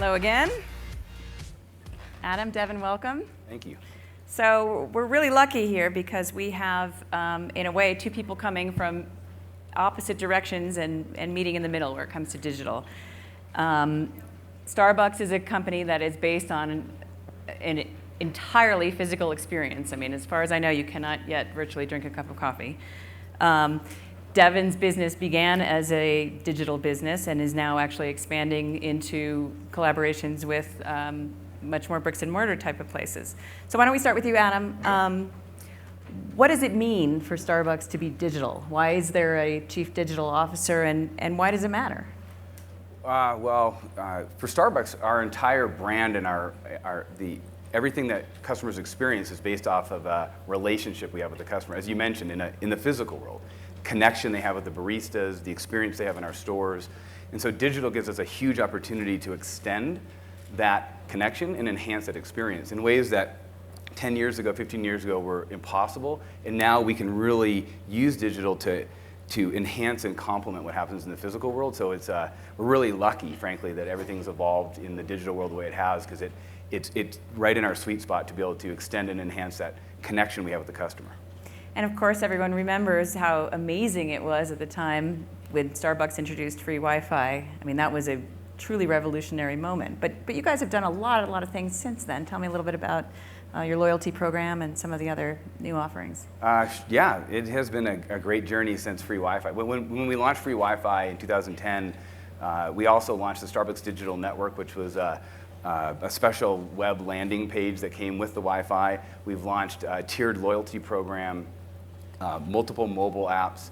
Hello again. Adam, Devin, welcome. Thank you. So we're really lucky here because we have, in a way, two people coming from opposite directions and meeting in the middle where it comes to digital. Starbucks is a company that is based on an entirely physical experience. I mean, as far as I know, you cannot yet virtually drink a cup of coffee. Devin's business began as a digital business and is now actually expanding into collaborations with much more bricks and mortar type of places. So why don't we start with you, Adam? What does it mean for Starbucks to be digital? Why is there a chief digital officer, and why does it matter? For Starbucks, our entire brand and everything that customers experience is based off of a relationship we have with the customer. As you mentioned, in the physical world, connection they have with the baristas, the experience they have in our stores. And so digital gives us a huge opportunity to extend that connection and enhance that experience in ways that 10 years ago, 15 years ago were impossible. And now we can really use digital to enhance and complement what happens in the physical world. So we're really lucky, frankly, that everything's evolved in the digital world the way it has, because it's right in our sweet spot to be able to extend and enhance that connection we have with the customer. And of course, everyone remembers how amazing it was at the time when Starbucks introduced free Wi-Fi. I mean, that was a truly revolutionary moment. But you guys have done a lot of things since then. Tell me a little bit about your loyalty program and some of the other new offerings. Yeah, it has been a great journey since free Wi-Fi. When we launched free Wi-Fi in 2010, we also launched the Starbucks Digital Network, which was a special web landing page that came with the Wi-Fi. We've launched a tiered loyalty program, multiple mobile apps,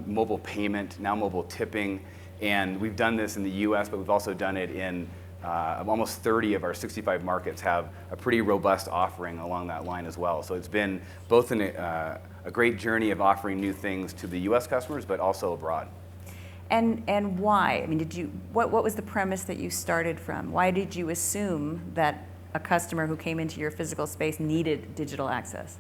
mobile payment, now mobile tipping. And we've done this in the US, but we've also done it in almost 30 of our 65 markets have a pretty robust offering along that line as well. So it's been both a great journey of offering new things to the US customers, but also abroad. And why? I mean, what was the premise that you started from? Why did you assume that a customer who came into your physical space needed digital access?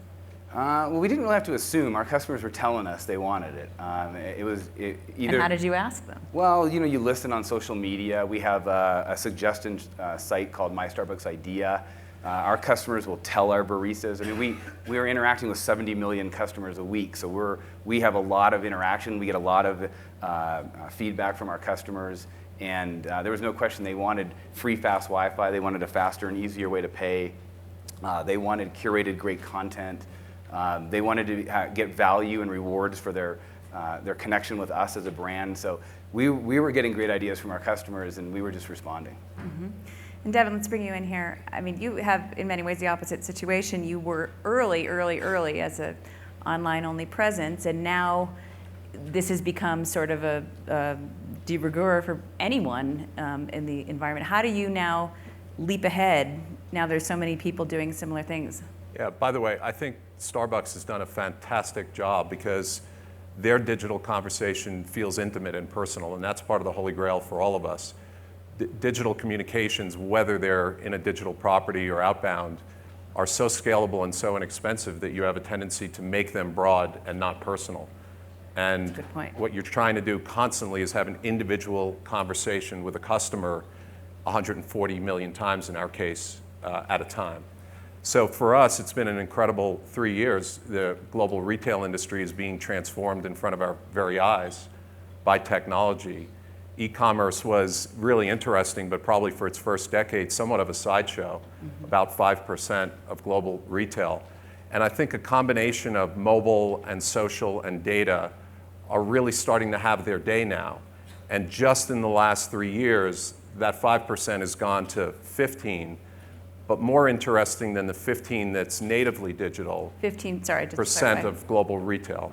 Well, we didn't really have to assume. Our customers were telling us they wanted it. And how did you ask them? Well, you listen on social media. We have a suggestion site called My Starbucks Idea. Our customers will tell our baristas. I mean, we are interacting with 70 million customers a week, so we have a lot of interaction. We get a lot of feedback from our customers, and there was no question they wanted free fast Wi-Fi. They wanted a faster and easier way to pay. They wanted curated great content. They wanted to get value and rewards for their connection with us as a brand. So we were getting great ideas from our customers, and we were just responding. Mm-hmm. And Devin, let's bring you in here. I mean, you have, in many ways, the opposite situation. You were early as an online-only presence, and now this has become sort of a de rigueur for anyone in the environment. How do you now leap ahead, now there's so many people doing similar things? Yeah, by the way, I think Starbucks has done a fantastic job because their digital conversation feels intimate and personal, and that's part of the holy grail for all of us. Digital communications, whether they're in a digital property or outbound, are so scalable and so inexpensive that you have a tendency to make them broad and not personal. And good point. What you're trying to do constantly is have an individual conversation with a customer 140 million times in our case at a time. So for us, it's been an incredible 3 years. The global retail industry is being transformed in front of our very eyes by technology. E-commerce was really interesting, but probably for its first decade, somewhat of a sideshow, about 5% of global retail. And I think a combination of mobile and social and data are really starting to have their day now. And just in the last 3 years, that 5% has gone to 15%. But more interesting than the 15 that's natively digital, 15% of global retail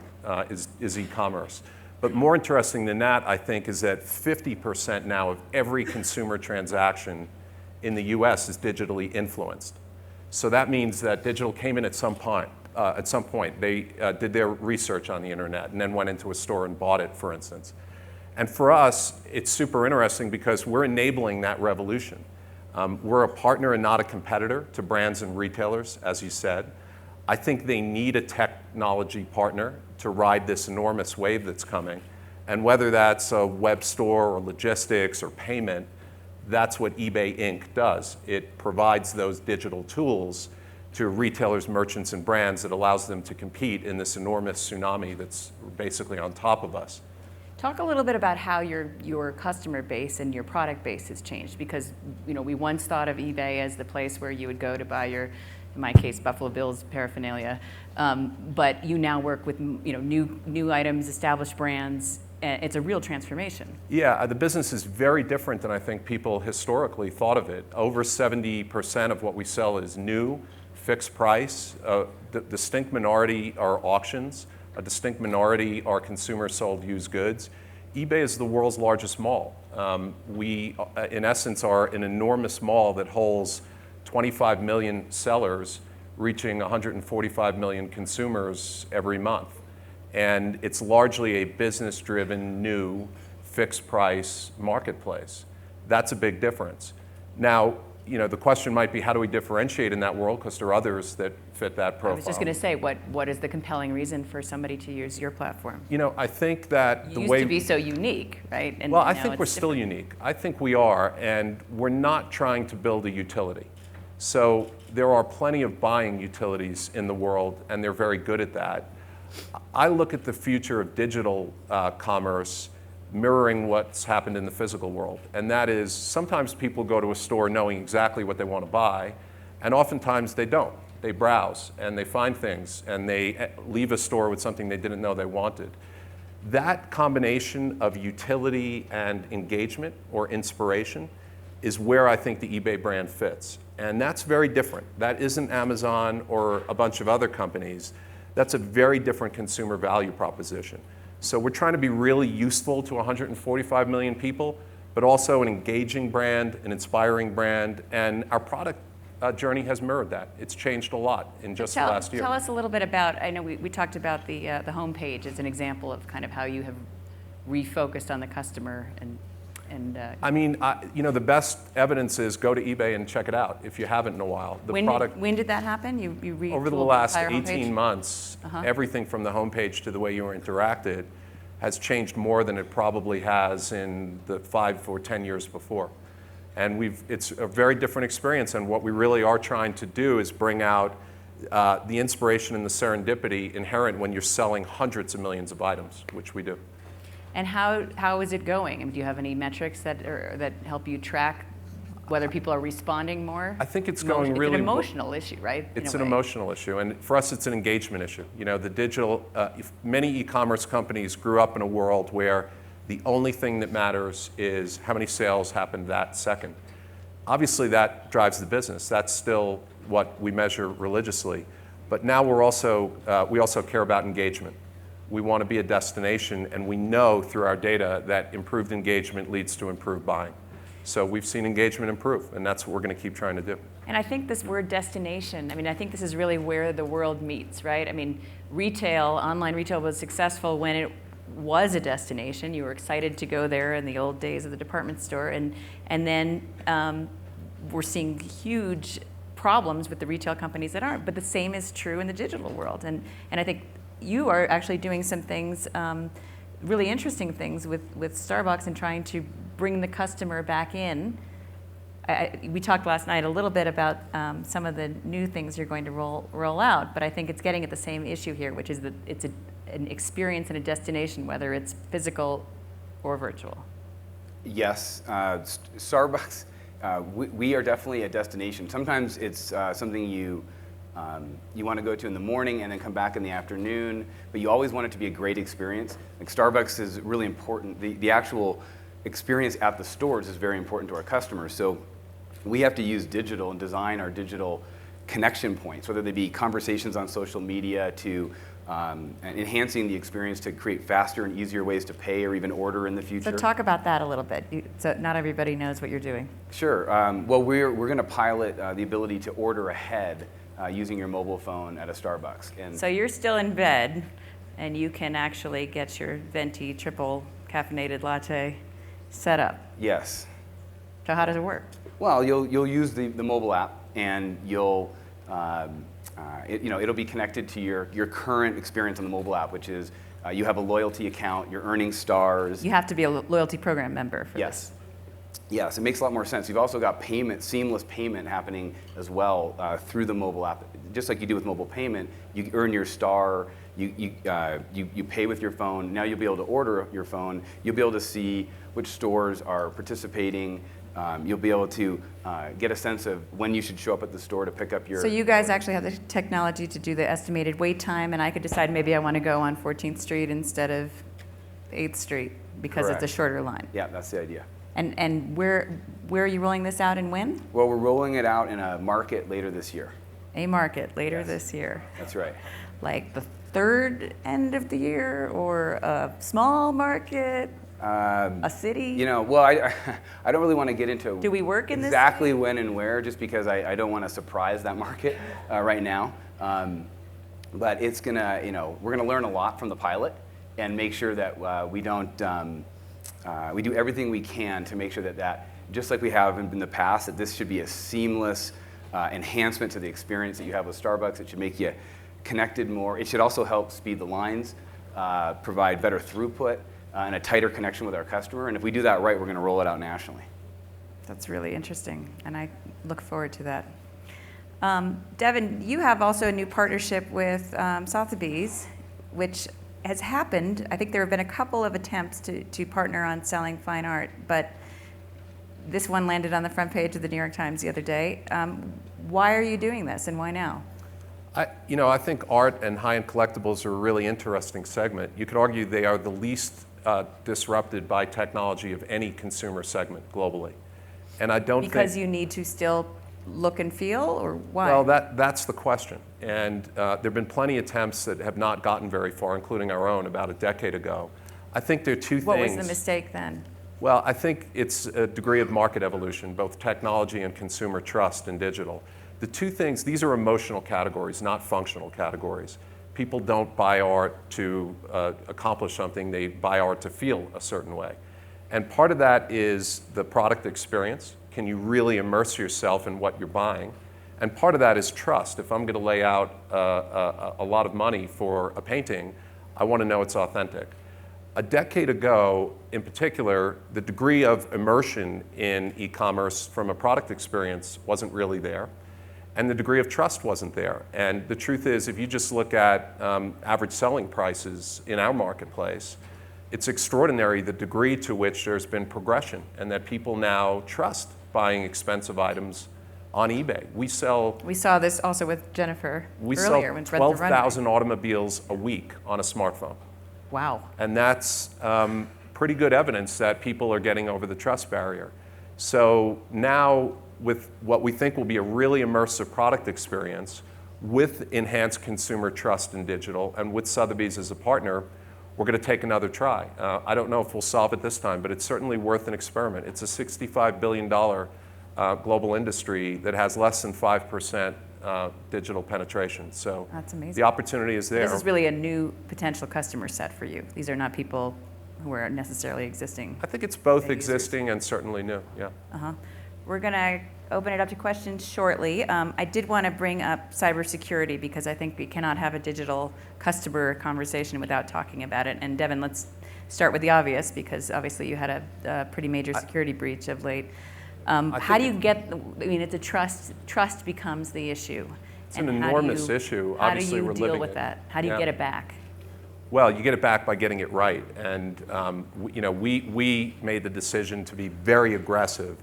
is e-commerce. But more interesting than that, I think, is that 50% now of every consumer transaction in the US is digitally influenced. So that means that digital came in at some point. They did their research on the internet and then went into a store and bought it, for instance. And for us, it's super interesting because we're enabling that revolution. We're a partner and not a competitor to brands and retailers, as you said. I think they need a technology partner to ride this enormous wave that's coming. And whether that's a web store or logistics or payment, That's what eBay Inc. does. It provides those digital tools to retailers, merchants, and brands that allows them to compete in this enormous tsunami that's basically on top of us. Talk a little bit about how your customer base and your product base has changed, because we once thought of eBay as the place where you would go to buy your, in my case, Buffalo Bills paraphernalia, but you now work with new items, established brands. It's a real transformation. Yeah, the business is very different than I think people historically thought of it. Over 70% of what we sell is new, fixed price. The distinct minority are auctions. A distinct minority are consumer-sold used goods. eBay is the world's largest mall. We, in essence, are an enormous mall that holds 25 million sellers, reaching 145 million consumers every month. And it's largely a business-driven, new, fixed-price marketplace. That's a big difference. Now, the question might be, how do we differentiate in that world? Because there are others that fit that profile. I was just going to say, what is the compelling reason for somebody to use your platform? I think that the way... It used to be so unique, right? And well, I think we're still unique. I think we are, and we're not trying to build a utility. So there are plenty of buying utilities in the world, and they're very good at that. I look at the future of digital commerce mirroring what's happened in the physical world. And that is, sometimes people go to a store knowing exactly what they want to buy, and oftentimes they don't. They browse, and they find things, and they leave a store with something they didn't know they wanted. That combination of utility and engagement or inspiration is where I think the eBay brand fits. And that's very different. That isn't Amazon or a bunch of other companies. That's a very different consumer value proposition. So we're trying to be really useful to 145 million people, but also an engaging brand, an inspiring brand, and our product journey has mirrored that. It's changed a lot in just the last year. Tell us a little bit about, I know we talked about the homepage as an example of kind of how you have refocused on the customer and I mean, the best evidence is go to eBay and check it out if you haven't in a while. When did that happen? Over the last 18 months, everything from the homepage to the way you were interacted has changed more than it probably has in the 5 or 10 years before. And it's a very different experience, and what we really are trying to do is bring out the inspiration and the serendipity inherent when you're selling hundreds of millions of items, which we do. And how is it going? I mean, do you have any metrics that help you track whether people are responding more? I think it's going really well. It's an emotional issue, right? It's an emotional issue, and for us, it's an engagement issue. The digital, many e-commerce companies grew up in a world where the only thing that matters is how many sales happened that second. Obviously, that drives the business. That's still what we measure religiously. But now we also care about engagement. We want to be a destination, and we know through our data that improved engagement leads to improved buying. So we've seen engagement improve, and that's what we're going to keep trying to do. And I think this word destination, I think this is really where the world meets, right? Online retail was successful when it was a destination. You were excited to go there in the old days of the department store, and then we're seeing huge problems with the retail companies that aren't. But the same is true in the digital world, and I think you are actually doing some things, really interesting things with Starbucks and trying to bring the customer back in. We talked last night a little bit about some of the new things you're going to roll out, but I think it's getting at the same issue here, which is that it's an experience and a destination, whether it's physical or virtual. Yes, Starbucks, we are definitely a destination. Sometimes it's something you want to go to in the morning and then come back in the afternoon, but you always want it to be a great experience. Like Starbucks is really important. The actual experience at the stores is very important to our customers. So we have to use digital and design our digital connection points, whether they be conversations on social media to enhancing the experience to create faster and easier ways to pay or even order in the future. So talk about that a little bit. So not everybody knows what you're doing. Sure. Well, we're going to pilot the ability to order ahead using your mobile phone at a Starbucks. And so you're still in bed, and you can actually get your venti triple caffeinated latte set up. Yes. So how does it work? Well, you'll use the mobile app, and you'll it'll be connected to your current experience on the mobile app, which is you have a loyalty account, you're earning stars. You have to be a loyalty program member for yes. this. Yes, it makes a lot more sense. You've also got payment, seamless payment happening as well through the mobile app. Just like you do with mobile payment, you earn your star, you pay with your phone. Now you'll be able to order your phone. You'll be able to see which stores are participating. You'll be able to get a sense of when you should show up at the store to pick up your... So you guys actually have the technology to do the estimated wait time, and I could decide maybe I want to go on 14th Street instead of 8th Street because Correct. It's a shorter line. Yeah, that's the idea. And where are you rolling this out and when? Well, we're rolling it out in a market later this year. A market later Yes. This year. That's right. Like the third end of the year, or a small market, a city? You know, well, I don't really want to get into Do we work in this exactly when and where, just because I don't want to surprise that market right now. But it's gonna, you know, we're gonna learn a lot from the pilot and make sure that we don't, we do everything we can to make sure that just like we have in the past, that this should be a seamless enhancement to the experience that you have with Starbucks. It should make you connected more. It should also help speed the lines, provide better throughput, and a tighter connection with our customer. And if we do that right, we're going to roll it out nationally. That's really interesting, and I look forward to that. Devin, you have also a new partnership with Sotheby's, which has happened. I think there have been a couple of attempts to partner on selling fine art, but this one landed on the front page of the New York Times the other day. Why are you doing this, and why now? I think art and high-end collectibles are a really interesting segment. You could argue they are the least disrupted by technology of any consumer segment globally. And I don't Because think... you need to still look and feel, or why? Well, that's the question. And there have been plenty of attempts that have not gotten very far, including our own about a decade ago. I think there are two things. What was the mistake then? Well, I think it's a degree of market evolution, both technology and consumer trust in digital. The two things, these are emotional categories, not functional categories. People don't buy art to accomplish something, they buy art to feel a certain way. And part of that is the product experience. Can you really immerse yourself in what you're buying? And part of that is trust. If I'm going to lay out a lot of money for a painting, I want to know it's authentic. A decade ago, in particular, the degree of immersion in e-commerce from a product experience wasn't really there, and the degree of trust wasn't there. And the truth is, if you just look at average selling prices in our marketplace, it's extraordinary the degree to which there's been progression, and that people now trust buying expensive items on eBay. We saw this also with Jennifer earlier when sell 12,000 automobiles a week on a smartphone. Wow. And that's pretty good evidence that people are getting over the trust barrier. So now, with what we think will be a really immersive product experience, with enhanced consumer trust in digital, and with Sotheby's as a partner, we're going to take another try. I don't know if we'll solve it this time, but it's certainly worth an experiment. It's a $65 billion global industry that has less than 5% digital penetration. So that's amazing. The opportunity is there. This is really a new potential customer set for you. These are not people who are necessarily existing. I think it's both existing and certainly new, yeah. We're going to open it up to questions shortly. I did want to bring up cybersecurity because I think we cannot have a digital customer conversation without talking about it. And Devin, let's start with the obvious, because obviously you had a pretty major security breach of late. How do you get, it's a trust becomes the issue. It's an enormous issue. Obviously, we're living it. How do you deal with that? How do you get it back? Well, you get it back by getting it right. And we made the decision to be very aggressive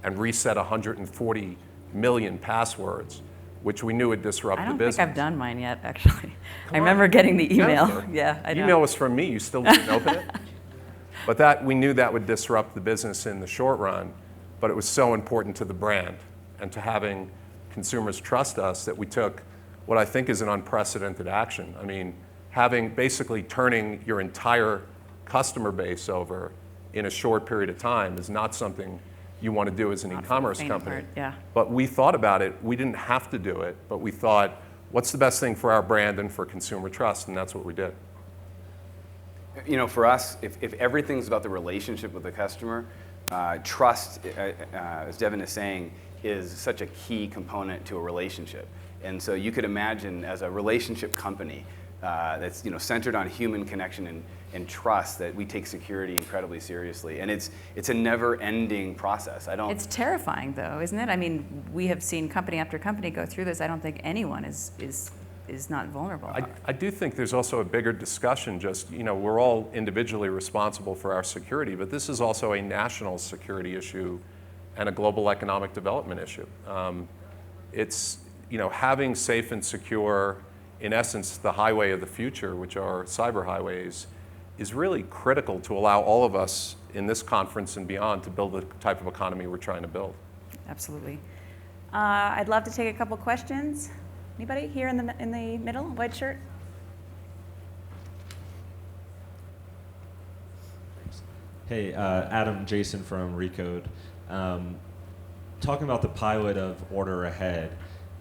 and reset 140 million passwords, which we knew would disrupt the business. I don't think I've done mine yet, actually. I remember getting the email. Jennifer, yeah, I know. Email was from me. You still didn't open it? But we knew that would disrupt the business in the short run. But it was so important to the brand and to having consumers trust us that we took what I think is an unprecedented action. I mean, basically turning your entire customer base over in a short period of time is not something you want to do as an e-commerce company. Yeah. But we thought about it. We didn't have to do it, but we thought, what's the best thing for our brand and for consumer trust? And that's what we did. For us, if everything's about the relationship with the customer, trust, as Devin is saying, is such a key component to a relationship. And so you could imagine, as a relationship company, that's centered on human connection and trust, that we take security incredibly seriously. And it's a never-ending process. It's terrifying, though, isn't it? I mean, we have seen company after company go through this. I don't think anyone is not vulnerable. I do think there's also a bigger discussion. Just we're all individually responsible for our security, but this is also a national security issue and a global economic development issue. It's having safe and secure, in essence, the highway of the future, which are cyber highways, is really critical to allow all of us in this conference and beyond to build the type of economy we're trying to build. Absolutely. I'd love to take a couple questions. Anybody here in the middle, white shirt? Hey, Adam, Jason from Recode. Talking about the pilot of Order Ahead,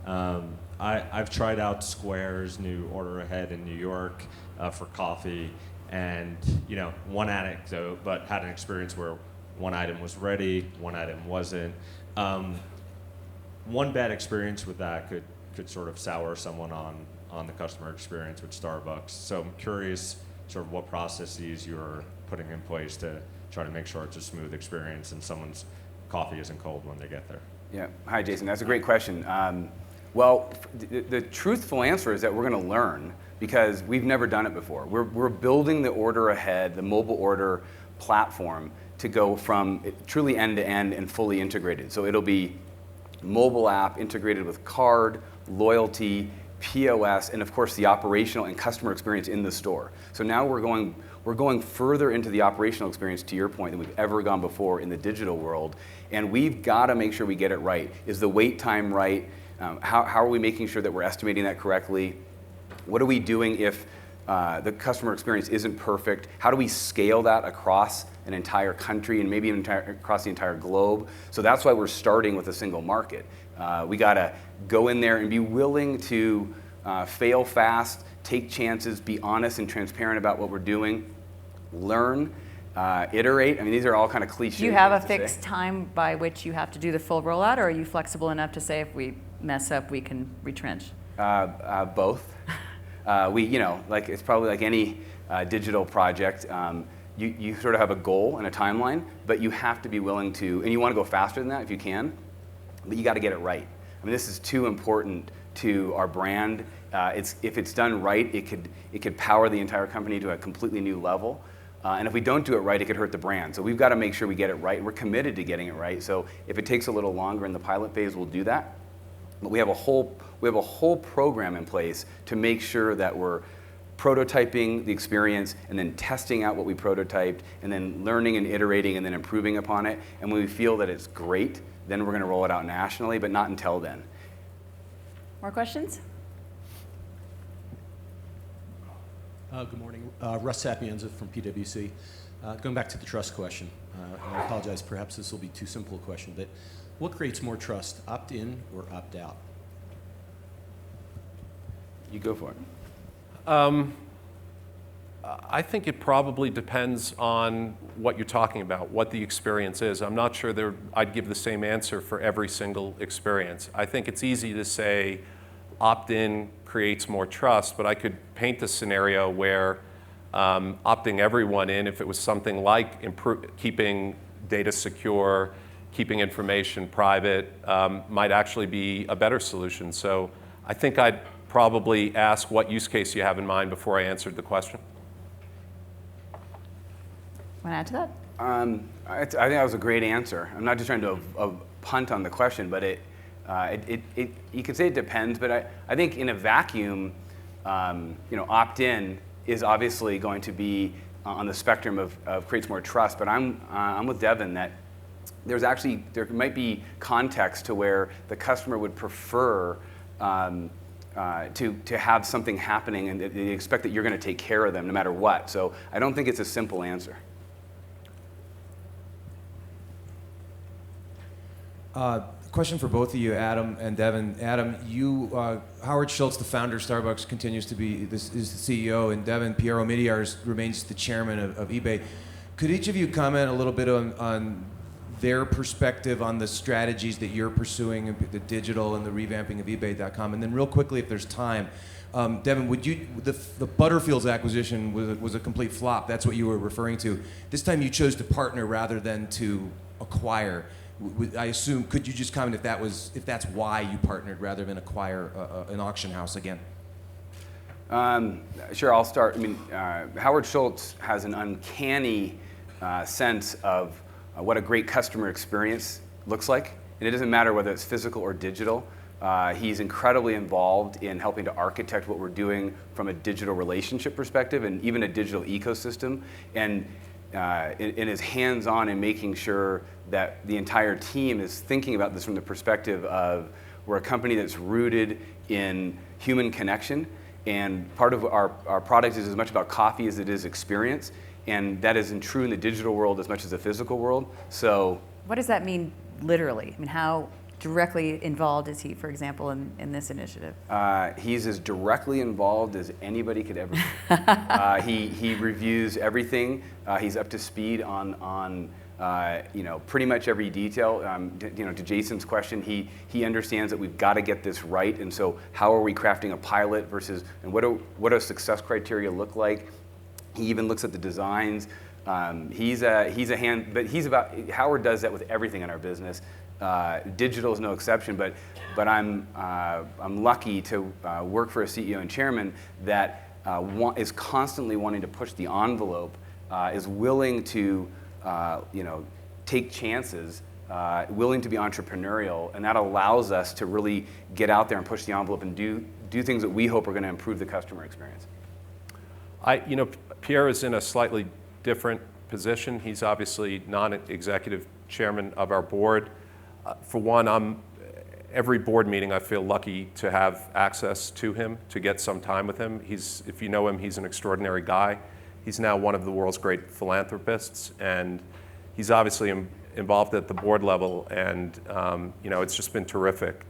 I've tried out Square's new Order Ahead in New York for coffee, and one anecdote, but had an experience where one item was ready, one item wasn't. One bad experience with that could sort of sour someone on the customer experience with Starbucks. So I'm curious sort of what processes you're putting in place to try to make sure it's a smooth experience and someone's coffee isn't cold when they get there. Yeah. Hi, Jason. That's a great question. Well, the truthful answer is that we're going to learn, because we've never done it before. We're building the Order Ahead, the mobile order platform, to go from truly end-to-end and fully integrated. So it'll be mobile app integrated with card, loyalty, POS, and of course the operational and customer experience in the store. So now we're going further into the operational experience, to your point, than we've ever gone before in the digital world. And we've got to make sure we get it right. Is the wait time right? How are we making sure that we're estimating that correctly? What are we doing if the customer experience isn't perfect? How do we scale that across an entire country and maybe across the entire globe? So that's why we're starting with a single market. We got to go in there and be willing to fail fast, take chances, be honest and transparent about what we're doing, learn, iterate. I mean, these are all kind of cliches. Do you have a fixed time by which you have to do the full rollout, or are you flexible enough to say if we mess up, we can retrench? Both. It's probably like any digital project. You sort of have a goal and a timeline, but you have to be willing to, and you want to go faster than that if you can, but you got to get it right. I mean, this is too important to our brand. If it's done right, it could power the entire company to a completely new level. And if we don't do it right, it could hurt the brand. So we've got to make sure we get it right. We're committed to getting it right. So if it takes a little longer in the pilot phase, we'll do that. But we have a whole program in place to make sure that we're prototyping the experience and then testing out what we prototyped and then learning and iterating and then improving upon it. And when we feel that it's great, then we're going to roll it out nationally, but not until then. More questions? Good morning. Russ Sapienza from PwC. Going back to the trust question, and I apologize, perhaps this will be too simple a question, but what creates more trust, opt-in or opt-out? You go for it. I think it probably depends on what you're talking about, what the experience is. I'm not sure I'd give the same answer for every single experience. I think it's easy to say opt-in creates more trust, but I could paint a scenario where opting everyone in, if it was something like keeping data secure, keeping information private, might actually be a better solution. So I think I'd probably ask what use case you have in mind before I answered the question. Want to add to that? I think that was a great answer. I'm not just trying to punt on the question, but you could say it depends, but I think in a vacuum, opt-in is obviously going to be on the spectrum of creates more trust. But I'm with Devin that there might be context to where the customer would prefer to have something happening and they expect that you're going to take care of them no matter what. So I don't think it's a simple answer. Question for both of you, Adam and Devin. Adam, Howard Schultz, the founder of Starbucks, continues to be is the CEO, and Devin, Pierre Berge remains the chairman of eBay. Could each of you comment a little bit on their perspective on the strategies that you're pursuing, the digital and the revamping of eBay.com? And then real quickly, if there's time, Devin, the Butterfields acquisition was a complete flop. That's what you were referring to. This time you chose to partner rather than to acquire. I assume, could you just comment if that's why you partnered rather than acquire an auction house again? Sure, I'll start. I mean, Howard Schultz has an uncanny sense of what a great customer experience looks like. And it doesn't matter whether it's physical or digital. He's incredibly involved in helping to architect what we're doing from a digital relationship perspective and even a digital ecosystem. And is hands-on in making sure that the entire team is thinking about this from the perspective of we're a company that's rooted in human connection. And part of our product is as much about coffee as it is experience. And that is true in the digital world as much as the physical world. So, what does that mean literally? I mean, how directly involved is he, for example, in this initiative? He's as directly involved as anybody could ever be. He reviews everything. He's up to speed on pretty much every detail. To Jason's question, he understands that we've got to get this right. And so, how are we crafting a pilot versus, and what do success criteria look like? He even looks at the designs. He's a hand, but Howard does that with everything in our business. Digital is no exception, but I'm lucky to work for a CEO and chairman that is constantly wanting to push the envelope, is willing to take chances, willing to be entrepreneurial, and that allows us to really get out there and push the envelope and do things that we hope are going to improve the customer experience. Pierre is in a slightly different position. He's obviously non-executive chairman of our board. For one, every board meeting I feel lucky to have access to him, to get some time with him. If you know him, he's an extraordinary guy. He's now one of the world's great philanthropists, and he's obviously involved at the board level, and it's just been terrific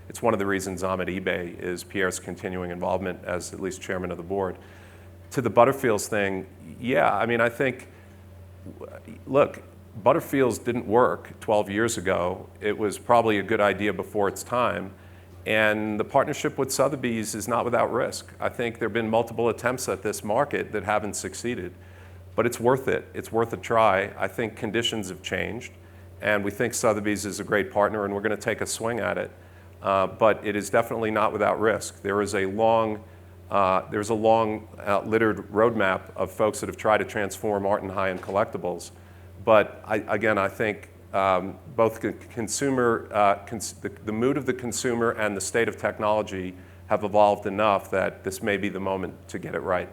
it's one of the reasons I'm at eBay is Pierre's continuing involvement as at least chairman of the board. To the Butterfields thing, yeah, I mean, I think, look, Butterfields didn't work 12 years ago. It was probably a good idea before its time. And the partnership with Sotheby's is not without risk. I think there have been multiple attempts at this market that haven't succeeded. But it's worth it. It's worth a try. I think conditions have changed. And we think Sotheby's is a great partner, and we're going to take a swing at it. But it is definitely not without risk. There's a long littered roadmap of folks that have tried to transform art and high-end collectibles. But I think both the mood of the consumer and the state of technology have evolved enough that this may be the moment to get it right.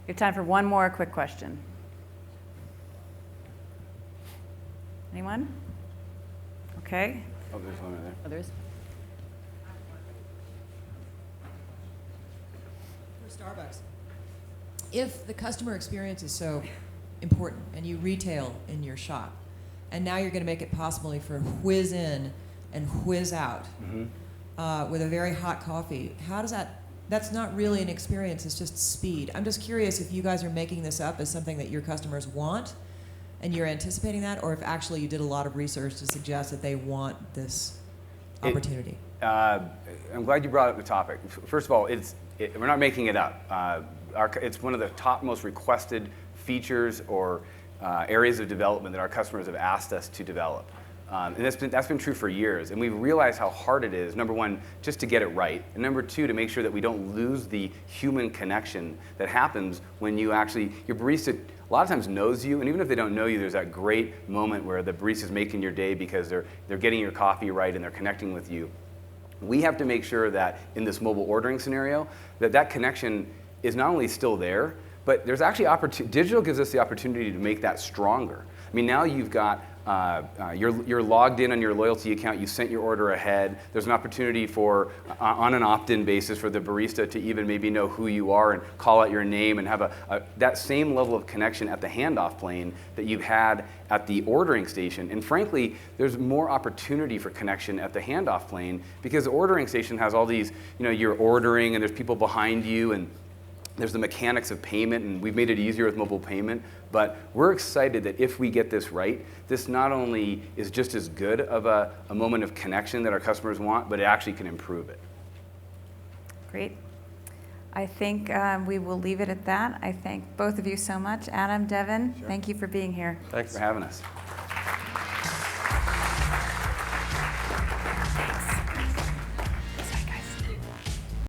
We have time for one more quick question. Anyone? Okay. Oh, there's one right there. Others? For Starbucks, if the customer experience is so important and you retail in your shop, and now you're going to make it possible for whiz in and whiz out with a very hot coffee, how does that's not really an experience, it's just speed. I'm just curious if you guys are making this up as something that your customers want and you're anticipating that, or if actually you did a lot of research to suggest that they want this opportunity. I'm glad you brought up the topic. First of all, we're not making it up. It's one of the top most requested features or areas of development that our customers have asked us to develop. And that's been true for years. And we've realized how hard it is, number one, just to get it right. And number two, to make sure that we don't lose the human connection that happens when your barista a lot of times knows you. And even if they don't know you, there's that great moment where the barista's making your day because they're getting your coffee right and they're connecting with you. We have to make sure that in this mobile ordering scenario, that connection is not only still there, but there's actually digital gives us the opportunity to make that stronger. I mean, now you've got, you're logged in on your loyalty account, you sent your order ahead. There's an opportunity for, on an opt-in basis, for the barista to even maybe know who you are and call out your name and have that same level of connection at the handoff plane that you've had at the ordering station. And frankly, there's more opportunity for connection at the handoff plane because the ordering station has all these, you're ordering and there's people behind you, and There's the mechanics of payment, and we've made it easier with mobile payment. But we're excited that if we get this right, this not only is just as good of a moment of connection that our customers want, but it actually can improve it. Great. I think we will leave it at that. I thank both of you so much. Adam, Devin, thank you for being here. Thanks For having us.